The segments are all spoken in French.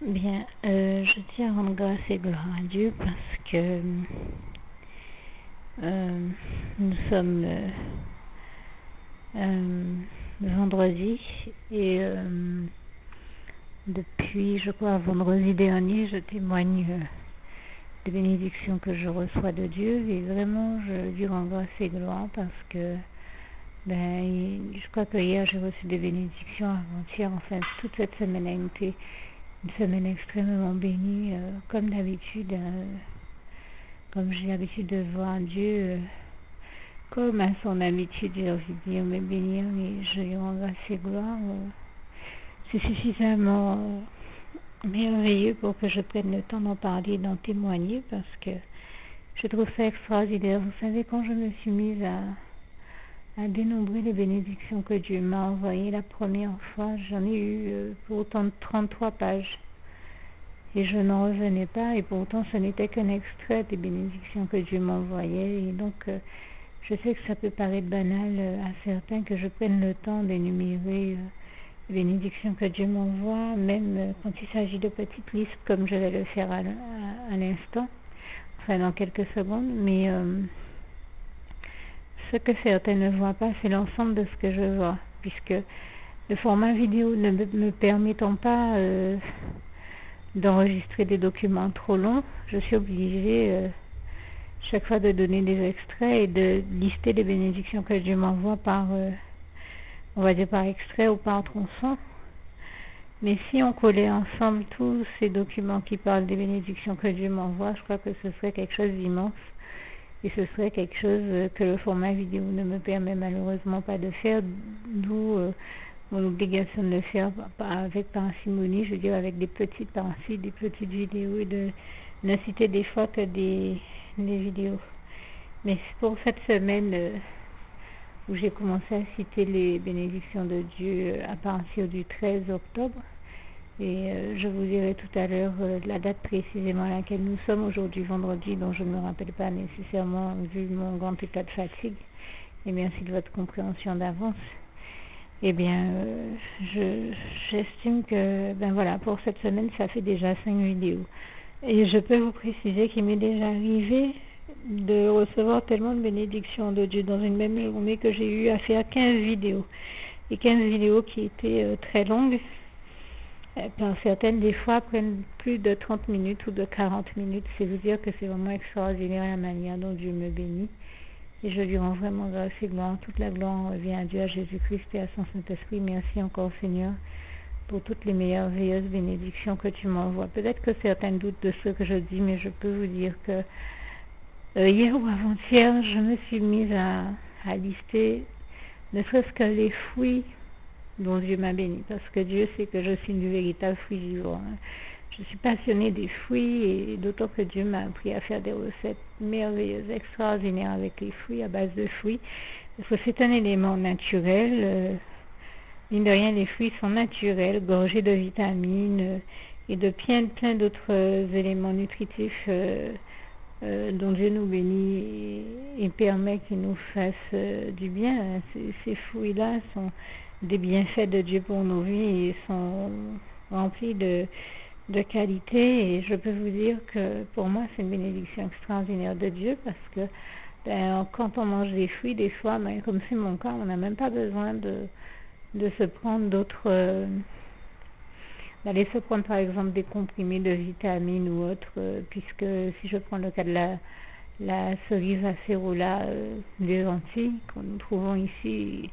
Bien, je tiens à rendre grâce et gloire à Dieu parce que nous sommes vendredi et depuis, je crois, vendredi dernier, je témoigne des bénédictions que je reçois de Dieu et vraiment, je lui rends grâce et gloire parce que je crois que hier, j'ai reçu des bénédictions avant-hier. Enfin, toute cette semaine a été une semaine extrêmement bénie, comme d'habitude, comme j'ai l'habitude de voir Dieu, comme à son habitude, j'ai envie de dire, me bénir, et je lui rends grâce et gloire. C'est suffisamment merveilleux pour que je prenne le temps d'en parler, d'en témoigner, parce que je trouve ça extraordinaire. Vous savez, quand je me suis mise à dénombrer les bénédictions que Dieu m'a envoyées la première fois, j'en ai eu pour autant de 33 pages. Et je n'en revenais pas, et pourtant ce n'était qu'un extrait des bénédictions que Dieu m'envoyait. Et donc, je sais que ça peut paraître banal à certains que je prenne le temps d'énumérer les bénédictions que Dieu m'envoie, même quand il s'agit de petites listes, comme je vais le faire à l'instant, enfin dans quelques secondes. Mais ce que certains ne voient pas, c'est l'ensemble de ce que je vois, puisque le format vidéo ne me permettant pas d'enregistrer des documents trop longs, je suis obligée chaque fois de donner des extraits et de lister les bénédictions que Dieu m'envoie par, on va dire par extrait ou par tronçon. Mais si on collait ensemble tous ces documents qui parlent des bénédictions que Dieu m'envoie, je crois que ce serait quelque chose d'immense. Et ce serait quelque chose que le format vidéo ne me permet malheureusement pas de faire, d'où mon obligation de le faire avec parcimonie, je veux dire avec des petites parties, des petites vidéos, et de ne citer des fois que des vidéos. Mais pour cette semaine où j'ai commencé à citer les bénédictions de Dieu à partir du 13 octobre, et je vous dirai tout à l'heure la date précisément à laquelle nous sommes aujourd'hui, vendredi, dont je ne me rappelle pas nécessairement vu mon grand état de fatigue, et merci de votre compréhension d'avance. Eh bien, j'estime que, voilà, pour cette semaine, ça fait déjà 5 vidéos. Et je peux vous préciser qu'il m'est déjà arrivé de recevoir tellement de bénédictions de Dieu dans une même journée que j'ai eu à faire 15 vidéos. Et 15 vidéos qui étaient très longues. Certaines, des fois, prennent plus de 30 minutes ou de 40 minutes. C'est vous dire que c'est vraiment extraordinaire la manière dont Dieu me bénit. Et je lui rends vraiment grâce et gloire. Toute la gloire revient à Dieu, à Jésus-Christ et à son Saint-Esprit. Merci encore, Seigneur, pour toutes les merveilleuses bénédictions que tu m'envoies. Peut-être que certains doutent de ce que je dis, mais je peux vous dire que hier ou avant-hier, je me suis mise à lister ne serait-ce que les fruits dont Dieu m'a béni, parce que Dieu sait que je suis une véritable fruigivore. Je suis passionnée des fruits, et d'autant que Dieu m'a appris à faire des recettes merveilleuses, extraordinaires avec les fruits, à base de fruits, parce que c'est un élément naturel. Mine de rien, les fruits sont naturels, gorgés de vitamines et de plein d'autres éléments nutritifs dont Dieu nous bénit et permet qu'il nous fasse du bien. Ces fruits-là sont des bienfaits de Dieu pour nos vies et sont remplis de qualité, et je peux vous dire que pour moi c'est une bénédiction extraordinaire de Dieu, parce que quand on mange des fruits, des fois, comme c'est mon cas, on n'a même pas besoin de se prendre d'autres d'aller se prendre par exemple des comprimés de vitamines ou autres, puisque si je prends le cas de la cerise acérola des Antilles que nous trouvons ici,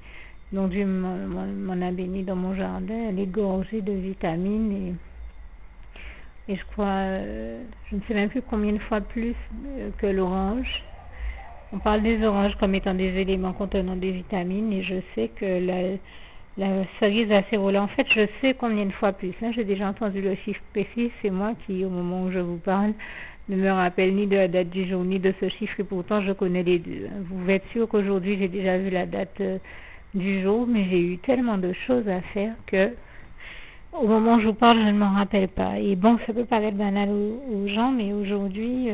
dont Dieu m'en a béni dans mon jardin, elle est gorgée de vitamines, et je crois, je ne sais même plus combien de fois plus que l'orange. On parle des oranges comme étant des éléments contenant des vitamines, et je sais que la cerise acérola, en fait, je sais combien de fois plus. Là, j'ai déjà entendu le chiffre précis. C'est moi qui, au moment où je vous parle, ne me rappelle ni de la date du jour, ni de ce chiffre, et pourtant, je connais les deux. Vous pouvez être sûr qu'aujourd'hui, j'ai déjà vu la date du jour, mais j'ai eu tellement de choses à faire que, au moment où je vous parle, je ne m'en rappelle pas. Et bon, ça peut paraître banal aux gens, mais aujourd'hui,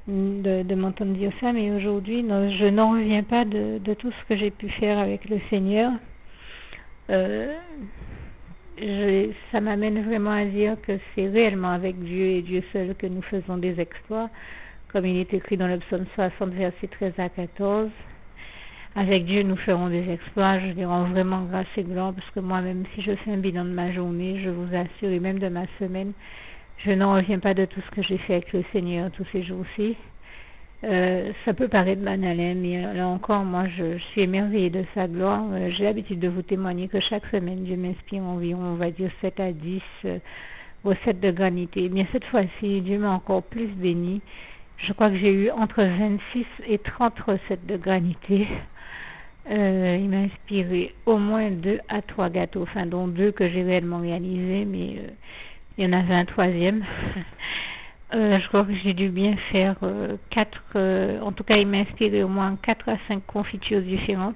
de m'entendre dire ça, mais aujourd'hui, je n'en reviens pas de tout ce que j'ai pu faire avec le Seigneur. ça m'amène vraiment à dire que c'est réellement avec Dieu et Dieu seul que nous faisons des exploits, comme il est écrit dans le psaume 60, versets 13 à 14. Avec Dieu, nous ferons des exploits. Je lui rends vraiment grâce et gloire, parce que moi-même, si je fais un bilan de ma journée, je vous assure, et même de ma semaine, je n'en reviens pas de tout ce que j'ai fait avec le Seigneur tous ces jours-ci. Ça peut paraître banal, mais là encore, moi, je suis émerveillée de sa gloire. J'ai l'habitude de vous témoigner que chaque semaine, Dieu m'inspire environ, on va dire, 7 à 10 recettes de granité. Mais cette fois-ci, Dieu m'a encore plus béni. Je crois que j'ai eu entre 26 et 30 recettes de granité. Il m'a inspiré au moins 2 à 3 gâteaux, enfin dont 2 que j'ai réellement réalisés, mais il y en avait un troisième. Je crois que j'ai dû bien faire 4, en tout cas il m'a inspiré au moins 4 à 5 confitures différentes,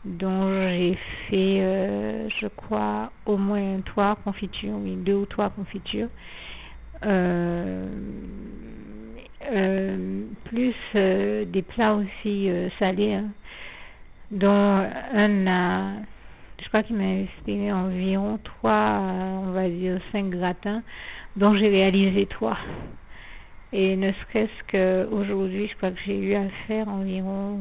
dont j'ai fait, je crois, au moins 3 confitures, oui, 2 ou 3 confitures. Plus des plats aussi salés, hein, dont je crois qu'il m'a inspiré environ 3, on va dire 5 gratins, dont j'ai réalisé 3. Et ne serait-ce qu'aujourd'hui, je crois que j'ai eu à faire environ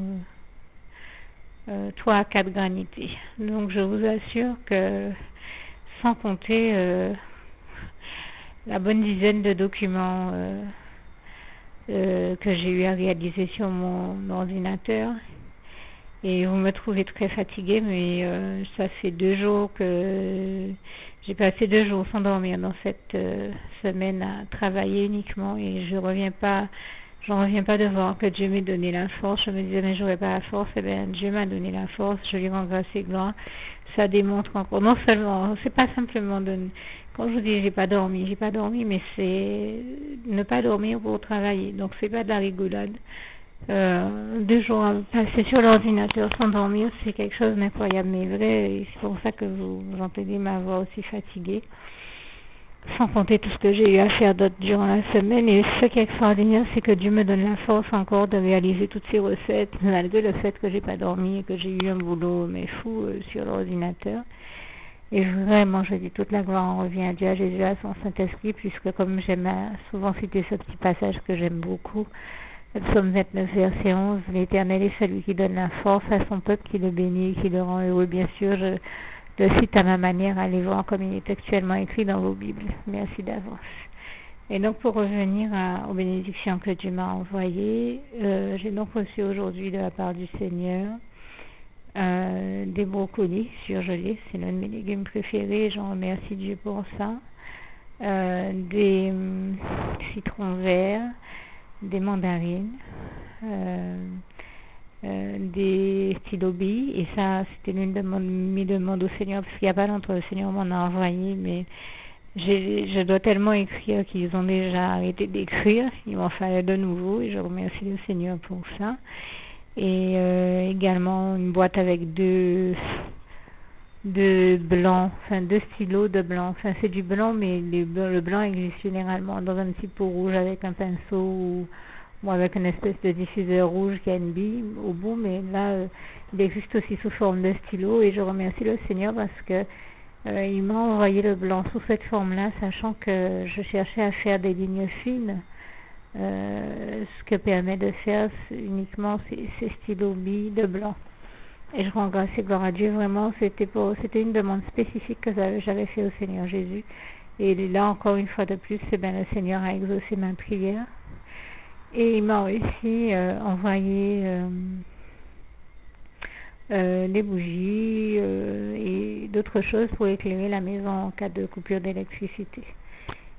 3 à 4 granités. Donc je vous assure que, sans compter la bonne dizaine de documents que j'ai eu à réaliser sur mon ordinateur. Et vous me trouvez très fatiguée, mais ça fait 2 jours que j'ai passé 2 jours sans dormir dans cette semaine à travailler uniquement, et j'en reviens pas de voir que Dieu m'ait donné la force. Je me disais, mais j'aurais pas la force. Eh bien, Dieu m'a donné la force, je lui rends grâce et gloire. Ça démontre encore, non seulement, c'est pas simplement quand je vous dis j'ai pas dormi, mais c'est ne pas dormir pour travailler. Donc c'est pas de la rigolade. 2 jours à passer sur l'ordinateur sans dormir, c'est quelque chose d'incroyable, mais vrai, et c'est pour ça que vous entendez ma voix aussi fatiguée, sans compter tout ce que j'ai eu à faire d'autre durant la semaine. Et ce qui est extraordinaire, c'est que Dieu me donne la force encore de réaliser toutes ces recettes, malgré le fait que j'ai pas dormi et que j'ai eu un boulot mais fou sur l'ordinateur. Et vraiment, je dis, toute la gloire en revient à Dieu, à Jésus, à son Saint-Esprit, puisque comme j'aime souvent citer ce petit passage que j'aime beaucoup, le psaume 29, verset 11, l'Éternel est celui qui donne la force à son peuple, qui le bénit, qui le rend heureux. Bien sûr, je le cite à ma manière, allez voir comme il est actuellement écrit dans vos Bibles. Merci d'avance. Et donc, pour revenir aux bénédictions que Dieu m'a envoyées, j'ai donc reçu aujourd'hui de la part du Seigneur des brocolis surgelés, c'est l'un de mes légumes préférés, j'en remercie Dieu pour ça, des citrons verts, des mandarines, des stylos billes, et ça c'était l'une de mes demandes au Seigneur, parce qu'il n'y a pas longtemps le Seigneur m'en a envoyé, mais je dois tellement écrire qu'ils ont déjà arrêté d'écrire, il m'en fallait de nouveau, et je remercie le Seigneur pour ça. Et également une boîte avec deux blancs, enfin 2 stylos de blanc, enfin c'est du blanc, mais le blanc existe généralement dans un petit pot rouge avec un pinceau ou avec une espèce de diffuseur rouge qui a une bille au bout, mais là il existe aussi sous forme de stylo, et je remercie le Seigneur parce que il m'a envoyé le blanc sous cette forme-là, sachant que je cherchais à faire des lignes fines. Ce que permet de faire uniquement ces stylos billes de blanc. Et je rends grâce et gloire à Dieu, vraiment, c'était une demande spécifique que j'avais fait au Seigneur Jésus. Et là, encore une fois de plus, le Seigneur a exaucé ma prière. Et il m'a aussi envoyé des bougies et d'autres choses pour éclairer la maison en cas de coupure d'électricité.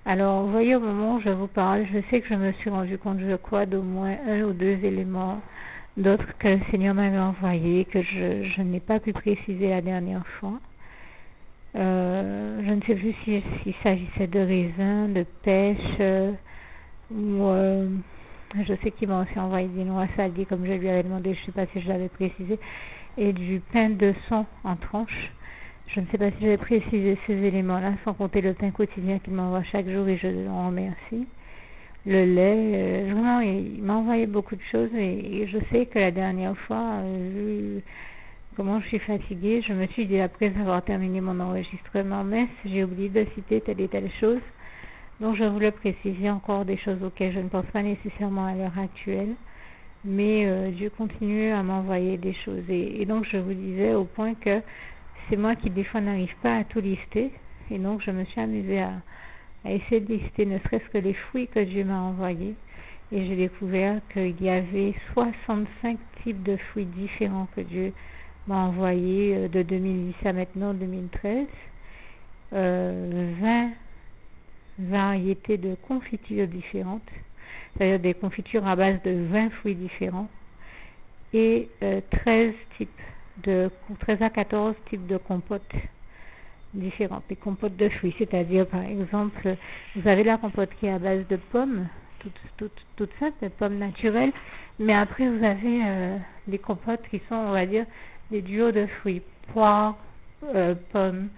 Alors, vous voyez, au moment où je vous parle, je sais que je me suis rendu compte, je crois, d'au moins 1 ou 2 éléments d'autres que le Seigneur m'avait envoyés, que je n'ai pas pu préciser la dernière fois. Je ne sais plus s'il s'agissait de raisins, de pêche, ou je sais qu'il m'a aussi envoyé des noix salées, comme je lui avais demandé, je ne sais pas si je l'avais précisé, et du pain de son en tranches. Je ne sais pas si je vais préciser ces éléments-là, sans compter le pain quotidien qu'il m'envoie chaque jour, et je l'en remercie. Le lait, vraiment, il m'a envoyé beaucoup de choses, et je sais que la dernière fois, vu comment je suis fatiguée. Je me suis dit, après avoir terminé mon enregistrement messe, j'ai oublié de citer telle et telle chose. Donc je voulais préciser encore des choses auxquelles je ne pense pas nécessairement à l'heure actuelle. Mais Dieu continue à m'envoyer des choses. Et donc je vous disais au point que c'est moi qui des fois n'arrive pas à tout lister. Et donc je me suis amusée à essayer de lister ne serait-ce que les fruits que Dieu m'a envoyés. Et j'ai découvert qu'il y avait 65 types de fruits différents que Dieu m'a envoyés de 2010 à maintenant 2013. 20 variétés de confitures différentes, c'est-à-dire des confitures à base de 20 fruits différents, et 13 à 14 types de compotes différentes, des compotes de fruits, c'est-à-dire par exemple, vous avez la compote qui est à base de pommes, toute simple, des pommes naturelles, mais après vous avez des compotes qui sont, on va dire, des duos de fruits, poires, pommes,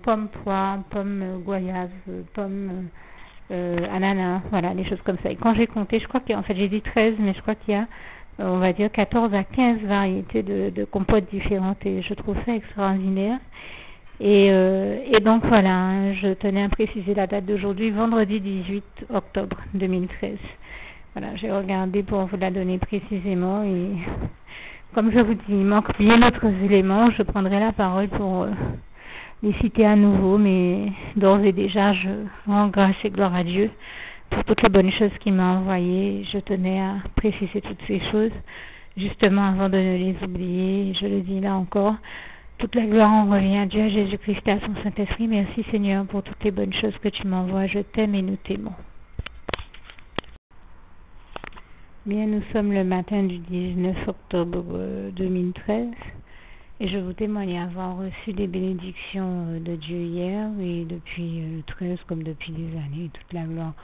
pommes, poires, pommes, goyave, pommes, ananas, voilà, des choses comme ça. Et quand j'ai compté, je crois qu'en fait j'ai dit 13, mais je crois qu'il y a, on va dire, 14 à 15 variétés de compotes différentes, et je trouve ça extraordinaire. Et donc voilà, je tenais à préciser la date d'aujourd'hui, vendredi 18 octobre 2013. Voilà, j'ai regardé pour vous la donner précisément, et comme je vous dis, il manque bien d'autres éléments. Je prendrai la parole pour les citer à nouveau, mais d'ores et déjà, je rends grâce et gloire à Dieu pour toutes les bonnes choses qu'il m'a envoyées. Je tenais à préciser toutes ces choses, justement avant de ne les oublier. Je le dis là encore, toute la gloire en revient à Dieu, à Jésus-Christ et à son Saint-Esprit. Merci Seigneur pour toutes les bonnes choses que tu m'envoies. Je t'aime et nous t'aimons. Bien, nous sommes le matin du 19 octobre 2013 et je vous témoigne avoir reçu des bénédictions de Dieu hier et depuis le 13 comme depuis des années, toute la gloire.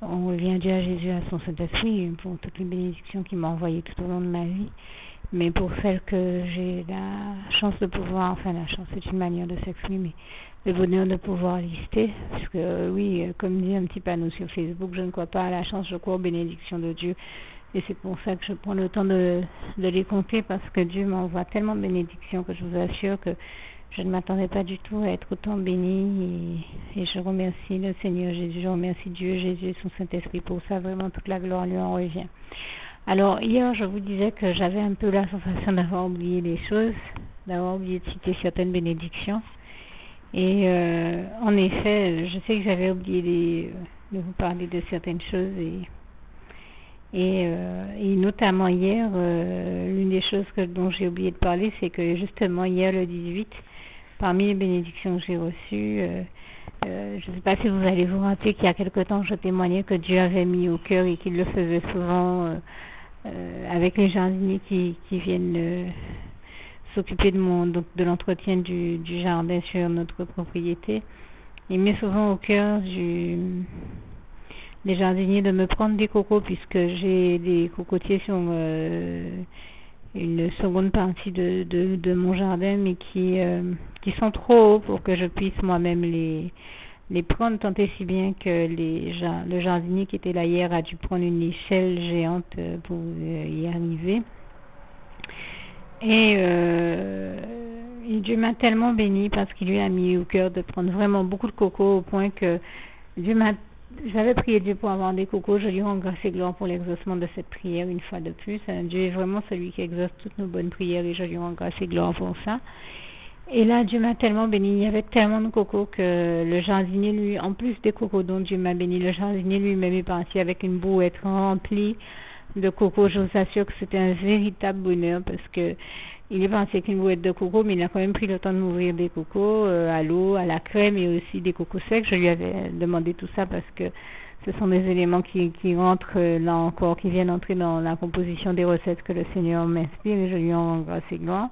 On revient à Dieu, à Jésus, à son Saint-Esprit pour toutes les bénédictions qu'il m'a envoyées tout au long de ma vie. Mais pour celles que j'ai la chance de pouvoir, enfin la chance c'est une manière de s'exprimer, le bonheur de pouvoir lister, parce que oui, comme dit un petit panneau sur Facebook, je ne crois pas à la chance, je crois aux bénédictions de Dieu. Et c'est pour ça que je prends le temps de les compter, parce que Dieu m'envoie tellement de bénédictions que je vous assure que je ne m'attendais pas du tout à être autant bénie. Et je remercie le Seigneur Jésus, je remercie Dieu, Jésus et son Saint-Esprit pour ça, vraiment toute la gloire lui en revient. Alors hier, je vous disais que j'avais un peu la sensation d'avoir oublié des choses, d'avoir oublié de citer certaines bénédictions. Et en effet, je sais que j'avais oublié de vous parler de certaines choses et notamment hier, l'une des choses dont j'ai oublié de parler, c'est que justement hier le 18, parmi les bénédictions que j'ai reçues, je ne sais pas si vous allez vous rappeler qu'il y a quelque temps je témoignais que Dieu avait mis au cœur et qu'il le faisait souvent avec les jardiniers qui viennent s'occuper de l'entretien du jardin sur notre propriété. Il met souvent au cœur des jardiniers de me prendre des cocos, puisque j'ai des cocotiers sur une seconde partie de mon jardin, mais qui sont trop hauts pour que je puisse moi-même les prendre, tant et si bien que le jardinier qui était là hier a dû prendre une échelle géante pour y arriver. Et Dieu m'a tellement béni parce qu'il lui a mis au cœur de prendre vraiment beaucoup de cocos, au point que j'avais prié Dieu pour avoir des cocos. Je lui rends grâce et gloire pour l'exaucement de cette prière une fois de plus. Dieu est vraiment celui qui exauce toutes nos bonnes prières et je lui rends grâce et gloire pour ça. Et là, Dieu m'a tellement béni, il y avait tellement de cocos que le jardinier, lui, en plus des cocos dont Dieu m'a béni, le jardinier lui-même est parti avec une brouette remplie de cocos. Je vous assure que c'était un véritable bonheur parce que il est parti avec une brouette de cocos, mais il a quand même pris le temps de m'ouvrir des cocos à l'eau, à la crème et aussi des cocos secs. Je lui avais demandé tout ça parce que ce sont des éléments qui rentrent là encore, qui viennent entrer dans la composition des recettes que le Seigneur m'inspire et je lui en rends grâce et gloire.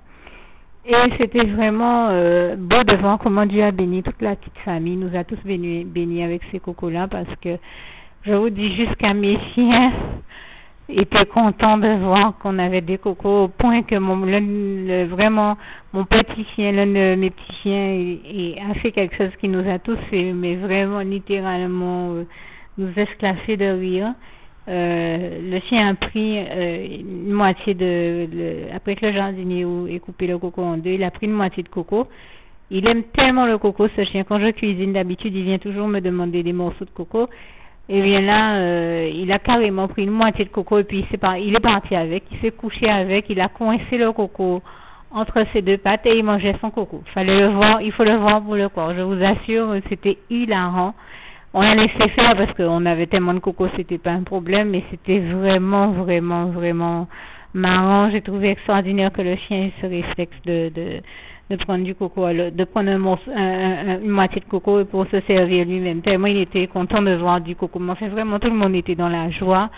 Et c'était vraiment beau de voir comment Dieu a béni toute la petite famille, nous a tous bénis avec ces cocos-là, parce que je vous dis, jusqu'à mes chiens étaient contents de voir qu'on avait des cocos, au point que vraiment mon petit chien, l'un de mes petits chiens, a fait quelque chose qui nous a tous fait, mais vraiment littéralement nous esclaffer de rire. le chien a pris une moitié après que le jardinier ait coupé le coco en deux, il a pris une moitié de coco. Il aime tellement le coco, ce chien. Quand je cuisine, d'habitude, il vient toujours me demander des morceaux de coco. Et bien là, il a carrément pris une moitié de coco et puis il est parti avec. Il s'est couché avec. Il a coincé le coco entre ses deux pattes et il mangeait son coco. Fallait le voir, il faut le voir pour le croire. Je vous assure, c'était hilarant. On a laissé faire parce qu'on avait tellement de coco, c'était pas un problème, mais c'était vraiment, vraiment, vraiment marrant. J'ai trouvé extraordinaire que le chien ait ce réflexe de prendre du coco, de prendre une moitié de coco pour se servir lui-même. Tellement il était content de voir du coco. Mais enfin, vraiment, tout le monde était dans la joie.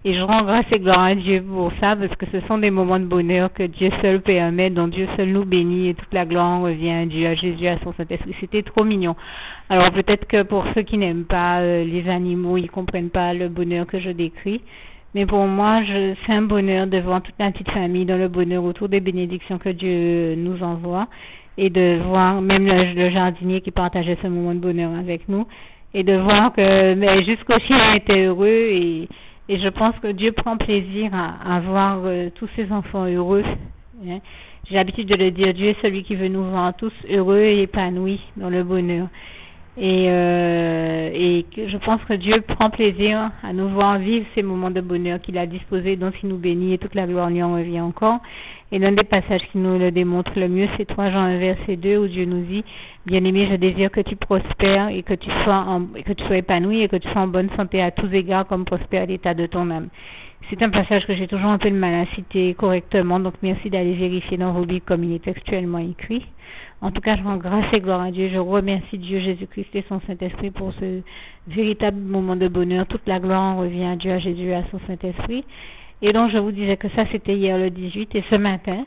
Et je rends grâce et gloire à Dieu pour ça, parce que ce sont des moments de bonheur que Dieu seul permet, dont Dieu seul nous bénit, et toute la gloire revient à Dieu, à Jésus, à son Saint-Esprit. C'était trop mignon. Alors peut-être que pour ceux qui n'aiment pas les animaux, ils comprennent pas le bonheur que je décris. Mais pour moi, c'est un bonheur de voir toute la petite famille dans le bonheur autour des bénédictions que Dieu nous envoie, et de voir même le jardinier qui partageait ce moment de bonheur avec nous, et de voir que jusqu'au chien était heureux, et je pense que Dieu prend plaisir à voir tous ses enfants heureux. Hein. J'ai l'habitude de le dire, Dieu est celui qui veut nous voir tous heureux et épanouis dans le bonheur. Et je pense que Dieu prend plaisir à nous voir vivre ces moments de bonheur qu'il a disposés, dont il nous bénit et toute la gloire lui en revient encore. Et l'un des passages qui nous le démontre le mieux, c'est 3 Jean 1 verset 2 où Dieu nous dit: bien-aimé, je désire que tu prospères et que tu sois épanoui et que tu sois en bonne santé à tous égards comme prospère l'état de ton âme. C'est un passage que j'ai toujours un peu de mal à citer correctement, donc merci d'aller vérifier dans vos Bibles comme il est textuellement écrit. En tout cas, je rends grâce et gloire à Dieu. Je remercie Dieu, Jésus-Christ et son Saint-Esprit pour ce véritable moment de bonheur. Toute la gloire revient à Dieu, à Jésus et à son Saint-Esprit. Et donc, je vous disais que ça, c'était hier le 18. Et ce matin,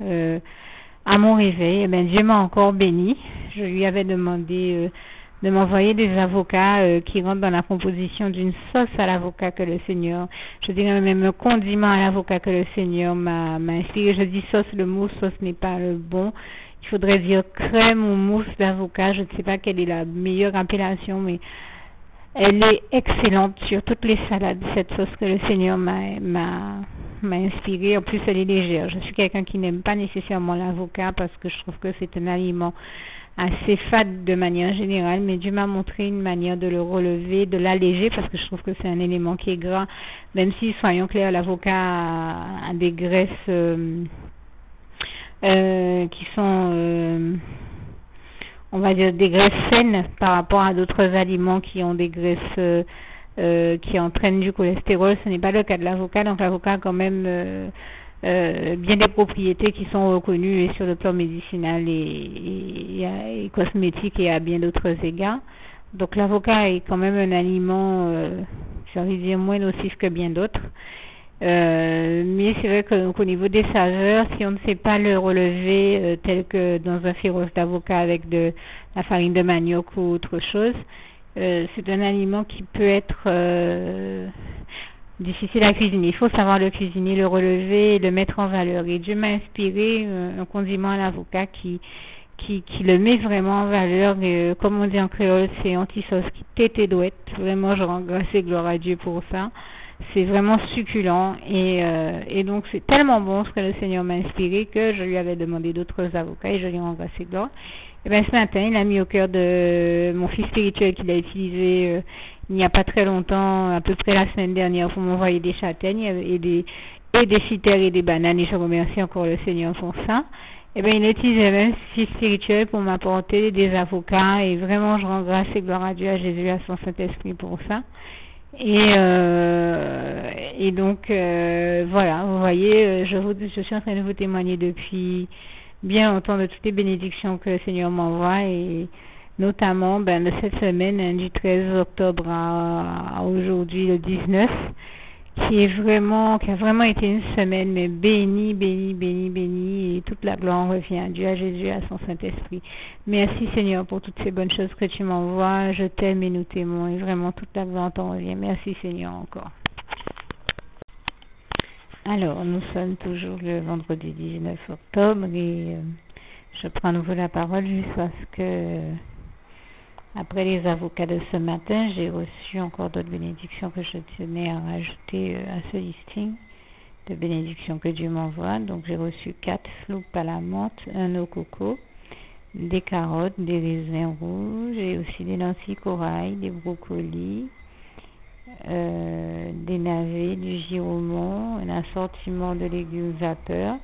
à mon réveil, Dieu m'a encore béni. Je lui avais demandé de m'envoyer des avocats qui rentrent dans la composition d'une sauce à l'avocat que le Seigneur, je dirais même un condiment à l'avocat que le Seigneur m'a inspiré. Je dis sauce, le mot sauce n'est pas le bon. Il faudrait dire crème ou mousse d'avocat. Je ne sais pas quelle est la meilleure appellation, mais elle est excellente sur toutes les salades, cette sauce que le Seigneur m'a inspirée. En plus, elle est légère. Je suis quelqu'un qui n'aime pas nécessairement l'avocat parce que je trouve que c'est un aliment assez fade de manière générale, mais Dieu m'a montré une manière de le relever, de l'alléger, parce que je trouve que c'est un élément qui est gras, même si, soyons clairs, l'avocat a des graisses qui sont, on va dire, des graisses saines par rapport à d'autres aliments qui ont des graisses qui entraînent du cholestérol. Ce n'est pas le cas de l'avocat, donc l'avocat a quand même bien des propriétés qui sont reconnues et sur le plan médicinal et cosmétique et à bien d'autres égards. Donc l'avocat est quand même un aliment, j'ai envie de dire, moins nocif que bien d'autres. Mais c'est vrai qu'au niveau des saveurs, si on ne sait pas le relever tel que dans un féroce d'avocat avec de la farine de manioc ou autre chose, c'est un aliment qui peut être difficile à cuisiner. Il faut savoir le cuisiner, le relever et le mettre en valeur. Et Dieu m'a inspiré un condiment à l'avocat qui le met vraiment en valeur. Comme on dit en créole, c'est anti-sauce qui tête et douette. Vraiment, je rends grâce et gloire à Dieu pour ça. C'est vraiment succulent et donc c'est tellement bon ce que le Seigneur m'a inspiré que je lui avais demandé d'autres avocats et je lui rends grâce et gloire. Et bien ce matin, il a mis au cœur de mon fils spirituel qu'il a utilisé il n'y a pas très longtemps, à peu près la semaine dernière, pour m'envoyer des châtaignes et des citères et des bananes, et je remercie encore le Seigneur pour ça. Et bien il a utilisé même ce fils spirituel pour m'apporter des avocats et vraiment je rends grâce et gloire à Dieu, à Jésus, à son Saint-Esprit pour ça. Et donc voilà, vous voyez, je suis en train de vous témoigner depuis bien longtemps de toutes les bénédictions que le Seigneur m'envoie et notamment de cette semaine du 13 octobre à aujourd'hui le 19 qui a vraiment été une semaine mais bénie et toute la gloire revient à Dieu, à Jésus, à son Saint-Esprit. Merci Seigneur pour toutes ces bonnes choses que tu m'envoies, je t'aime et nous t'aimons et vraiment toute la gloire t'en revient. Merci Seigneur encore. Alors, nous sommes toujours le vendredi 19 octobre et je prends à nouveau la parole jusqu'à ce que Après les avocats de ce matin, j'ai reçu encore d'autres bénédictions que je tenais à rajouter à ce listing de bénédictions que Dieu m'envoie. Donc j'ai reçu 4 floupes à la menthe, un au coco, des carottes, des raisins rouges, j'ai aussi des lentilles corail, des brocolis, des navets, du giromont, un assortiment de légumes vapeur,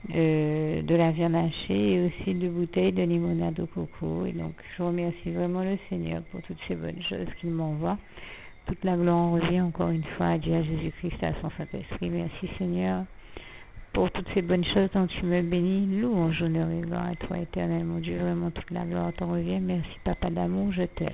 de la viande hachée et aussi 2 bouteilles de limonade au coco. Et donc je remercie vraiment le Seigneur pour toutes ces bonnes choses qu'il m'envoie. Toute la gloire en revient encore une fois à Dieu, à Jésus-Christ, à son Saint-Esprit. Merci Seigneur pour toutes ces bonnes choses dont tu me bénis. Louange, honneur et gloire à toi, éternel mon Dieu. Vraiment toute la gloire t'en revient. Merci Papa d'amour, je t'aime.